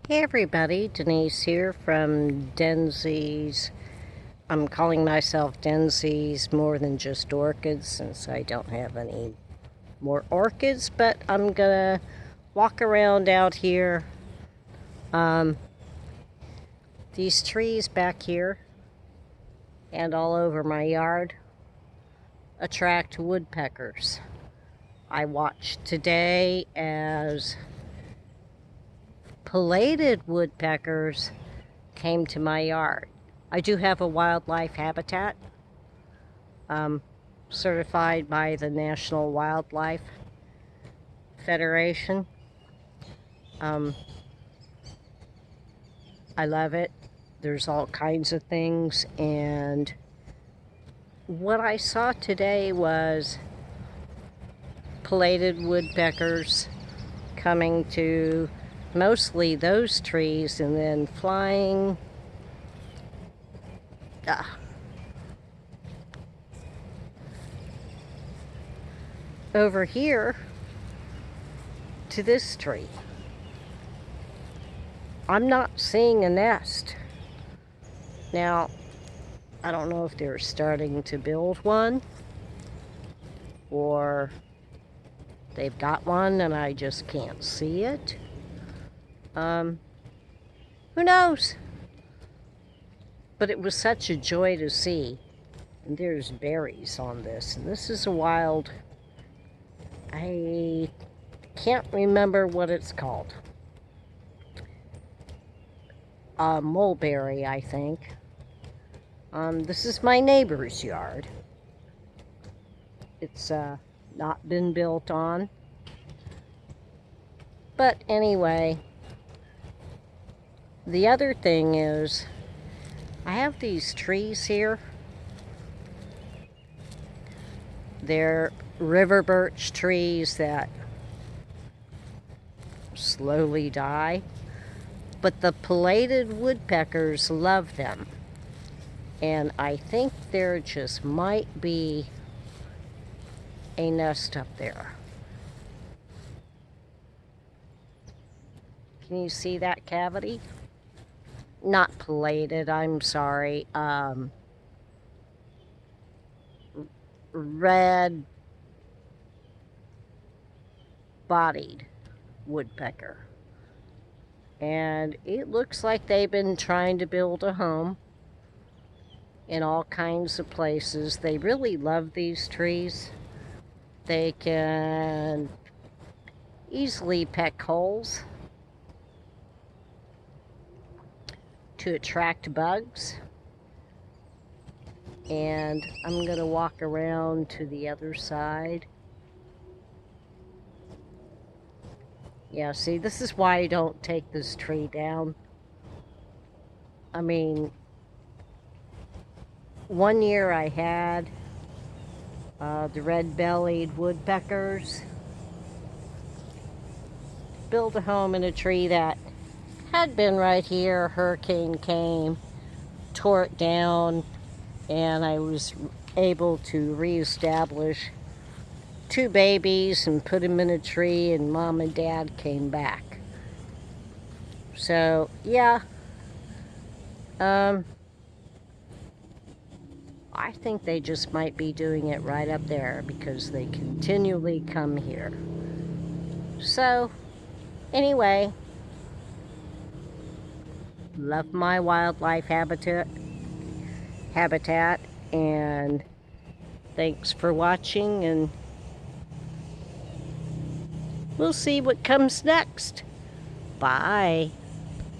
Hey everybody, Denise here from Denzi's. I'm calling myself Denzi's more than just orchids since I don't have any more orchids, but I'm gonna walk around out here. Um, these trees back here and all over my yard attract woodpeckers. I watched today as pileated woodpeckers came to my yard. I do have a wildlife habitat certified by the National Wildlife Federation. I love it. There's all kinds of things, and what I saw today was pileated woodpeckers coming to mostly those trees and then flying over here to this tree. I'm not seeing a nest. Now, I don't know if they're starting to build one or they've got one and I just can't see it. Who knows? But it was such a joy to see. And there's berries on this. And this is a wild, I can't remember what it's called. Mulberry, I think. This is my neighbor's yard. It's not been built on. But anyway, the other thing is, I have these trees here. They're river birch trees that slowly die. But the pileated woodpeckers love them. And I think there just might be a nest up there. Can you see that cavity? Not pileated, I'm sorry. Red-bodied woodpecker. And it looks like they've been trying to build a home in all kinds of places. They really love these trees. They can easily peck holes to attract bugs. And I'm going to walk around to the other side. Yeah, see, this is why I don't take this tree down. I mean, one year I had the red-bellied woodpeckers build a home in a tree that had been right here. A hurricane came, tore it down, and I was able to reestablish 2 babies and put them in a tree, and mom and dad came back. So yeah, I think they just might be doing it right up there because they continually come here. So anyway, love my wildlife habitat, and thanks for watching, and we'll see what comes next. Bye.